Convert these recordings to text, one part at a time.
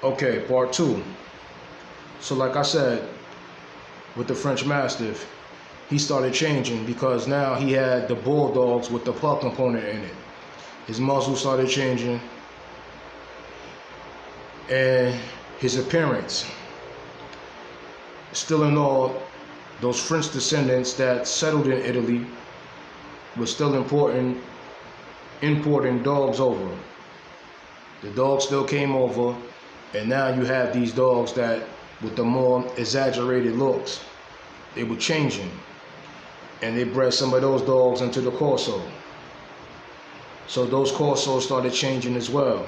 Okay, part two. So like I said, with the French Mastiff, he started changing because now he had the bulldogs with the pug component in it. His muscles started changing and his appearance. Still in all, those French descendants that settled in Italy were still importing dogs over. The dogs still came over, and now you have these dogs that with the more exaggerated looks. They were changing, and they bred some of those dogs into the Corso. So those Corsos started changing as well,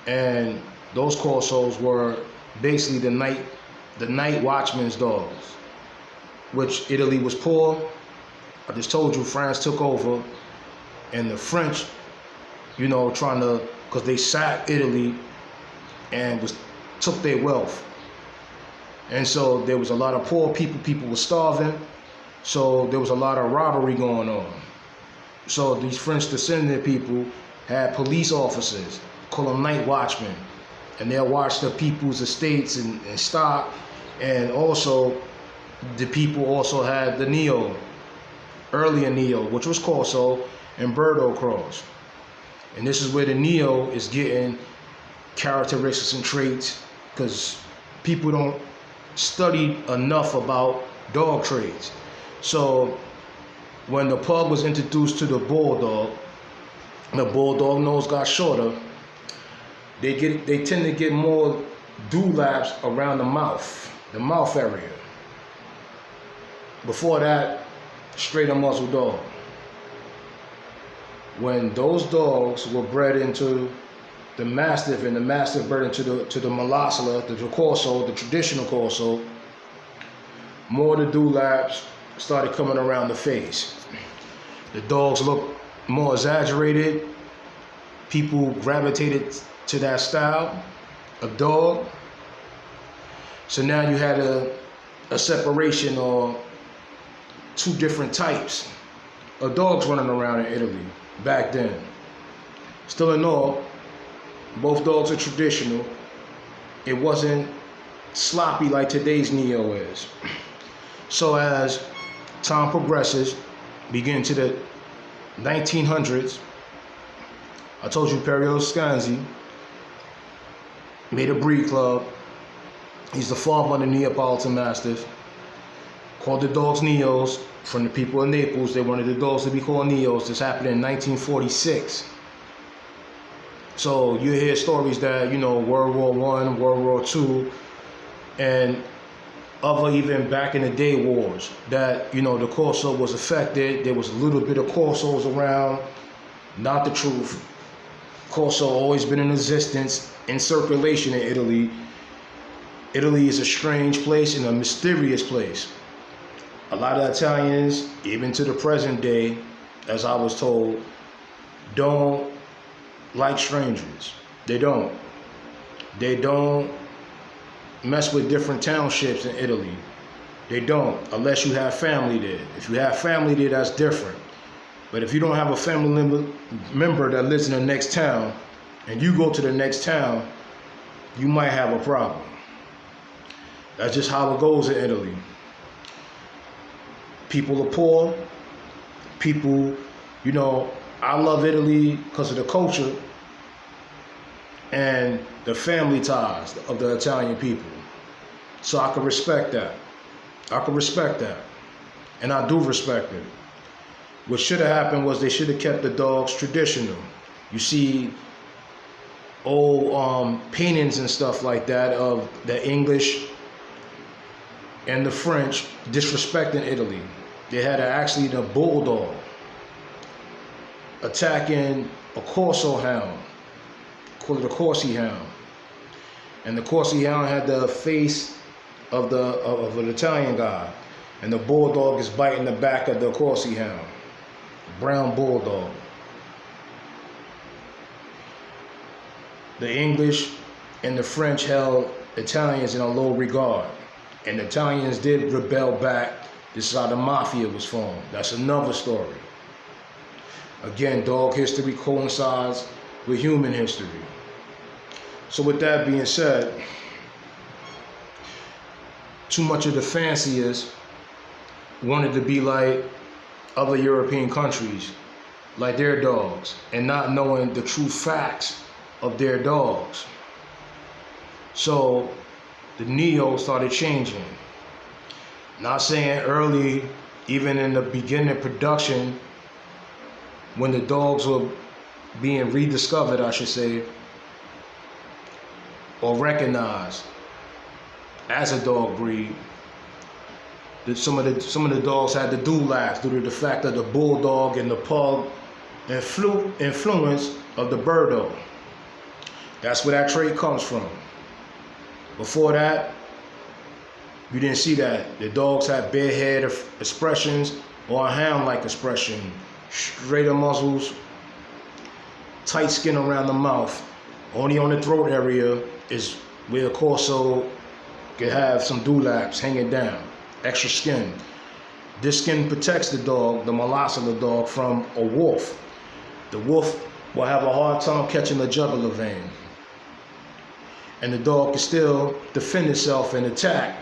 and those Corsos were basically the night watchman's dogs, which Italy was poor. I just told you France took over, and the French, trying to, because they sacked Italy and took their wealth. And so there was a lot of poor people were starving, so there was a lot of robbery going on. So these French descendant people had police officers, call them night watchmen, and they'll watch the people's estates and stock, and also the people also had the earlier Neo, which was Corso and Bordeaux cross. And this is where the Neo is getting characteristics and traits, because people don't study enough about dog traits. So when the pug was introduced to the bulldog nose got shorter. They tend to get more dewlaps around the mouth area. Before that, straighter muzzle dog. When those dogs were bred into the Mastiff, and the Mastiff bred into the Malosla, the Corso, the traditional Corso, more of the dewlaps started coming around the face. The dogs looked more exaggerated. People gravitated to that style of dog. So now you had a separation, or two different types of dogs running around in Italy back then. Still in all, both dogs are traditional. It wasn't sloppy like today's Neo is. So as time progresses, beginning to the 1900s, I told you Perio Scanzi made a breed club. He's the father of the Neapolitan Mastiff. Called the dogs Neos from the people of Naples. They wanted the dogs to be called Neos. This happened in 1946. So you hear stories that, World War I, World War II, and other even back in the day wars, that, the Corso was affected. There was a little bit of Corsos around. Not the truth. Corso always been in existence, in circulation in Italy. Italy is a strange place and a mysterious place. A lot of Italians, even to the present day, as I was told, don't like strangers. They don't. They don't mess with different townships in Italy. They don't, unless you have family there. If you have family there, that's different. But if you don't have a family member that lives in the next town, and you go to the next town, you might have a problem. That's just how it goes in Italy. People are poor. People, I love Italy because of the culture and the family ties of the Italian people. So I can respect that. And I do respect it. What should have happened was they should have kept the dogs traditional. You see old paintings and stuff like that of the English and the French disrespecting Italy. They had actually the bulldog attacking a Corso hound, called it a Corsi hound. And the Corsi hound had the face of an Italian guy, and the bulldog is biting the back of the Corsi hound. Brown bulldog. The English and the French held Italians in a low regard, and the Italians did rebel back. This is how the mafia was formed. That's another story. Again, dog history coincides with human history. So with that being said, too much of the fanciers wanted to be like other European countries, like their dogs, and not knowing the true facts of their dogs. So the Neo started changing. Not saying early, even in the beginning production, when the dogs were being rediscovered, I should say, or recognized as a dog breed, that some of the dogs had the dewlaps due to the fact of the bulldog and the pug influence of the birdo. That's where that trait comes from. Before that, you didn't see that. The dogs had bare head expressions or a hound-like expression, straighter muzzles, tight skin around the mouth. Only on the throat area is where a Corso could have some dewlaps hanging down, extra skin. This skin protects the dog, the molosser of the dog, from a wolf. The wolf will have a hard time catching the jugular vein, and the dog can still defend itself and attack.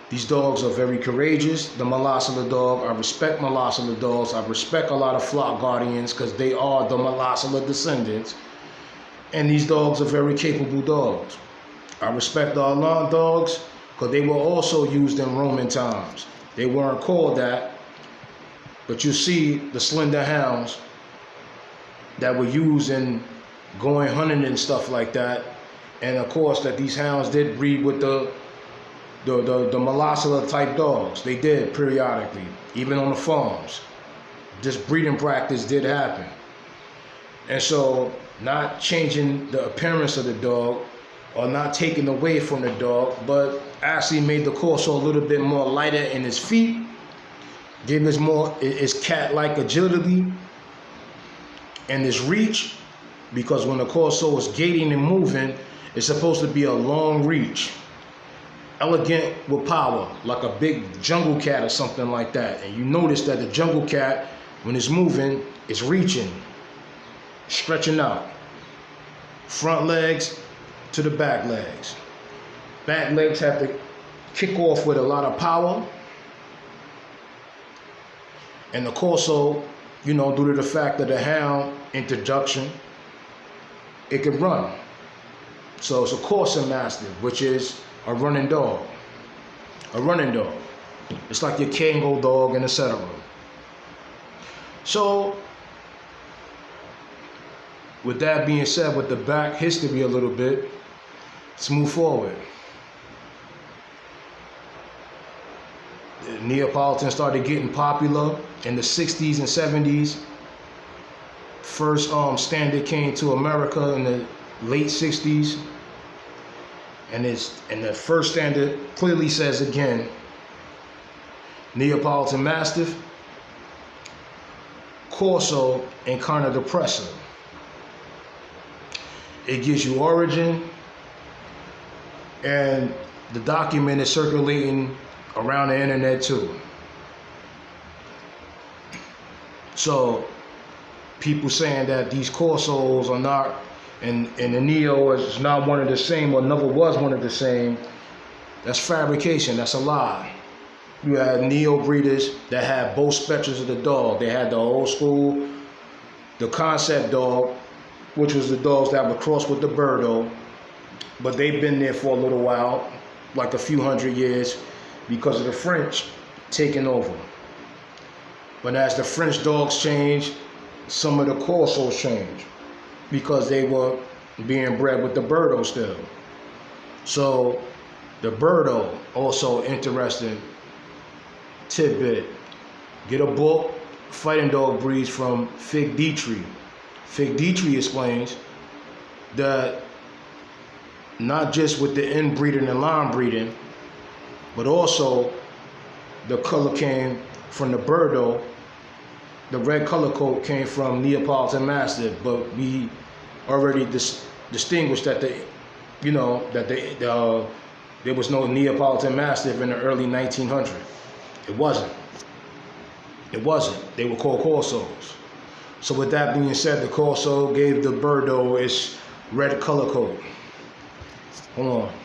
These dogs are very courageous. The molosser dog, I respect molosser dogs. I respect a lot of flock guardians because they are the molosser descendants. And these dogs are very capable dogs. I respect the alarm dogs because they were also used in Roman times. They weren't called that, but you see the slender hounds that were used in going hunting and stuff like that. And of course that these hounds did breed with the molosser type dogs. They did periodically, even on the farms. This breeding practice did happen. And so not changing the appearance of the dog or not taking away from the dog, but actually made the Corso a little bit more lighter in his feet, gave his cat-like agility and his reach, because when the Corso is gaiting and moving, it's supposed to be a long reach. Elegant with power, like a big jungle cat or something like that. And you notice that the jungle cat, when it's moving, is reaching, stretching out. Front legs to the back legs. Back legs have to kick off with a lot of power. And the Corso, due to the fact of the hound introduction, it can run. So it's a Corso Mastiff, which is a running dog. A running dog. It's like your Cane dog and etc. So, with that being said, with the back history a little bit, let's move forward. The Neapolitan started getting popular in the 60s and 70s. First standard came to America in the late 60s. And the first standard clearly says again, Neapolitan Mastiff, Corso, and Cane Corso. It gives you origin, and the document is circulating around the internet too. So people saying that these Corsos are not, and the Neo is not one of the same or never was one of the same, that's fabrication, that's a lie. You had Neo breeders that had both spectrums of the dog. They had the old school, the concept dog, which was the dogs that were crossed with the birdo, but they've been there for a little while, like a few hundred years, because of the French taking over. But as the French dogs changed, some of the Corsos changed, because they were being bred with the birdo still. So the birdo, also interesting tidbit. Get a book, Fighting Dog Breeds, from Fig Dietrich. Fig Dietrich explains that not just with the inbreeding and line breeding, but also the color came from the birdo. The red color coat came from Neapolitan Mastiff, but we already distinguished that there was no Neapolitan Mastiff in the early 1900s. It wasn't. They were called Corsos. So with that being said, the Corso gave the birdo its red color code. Hold on.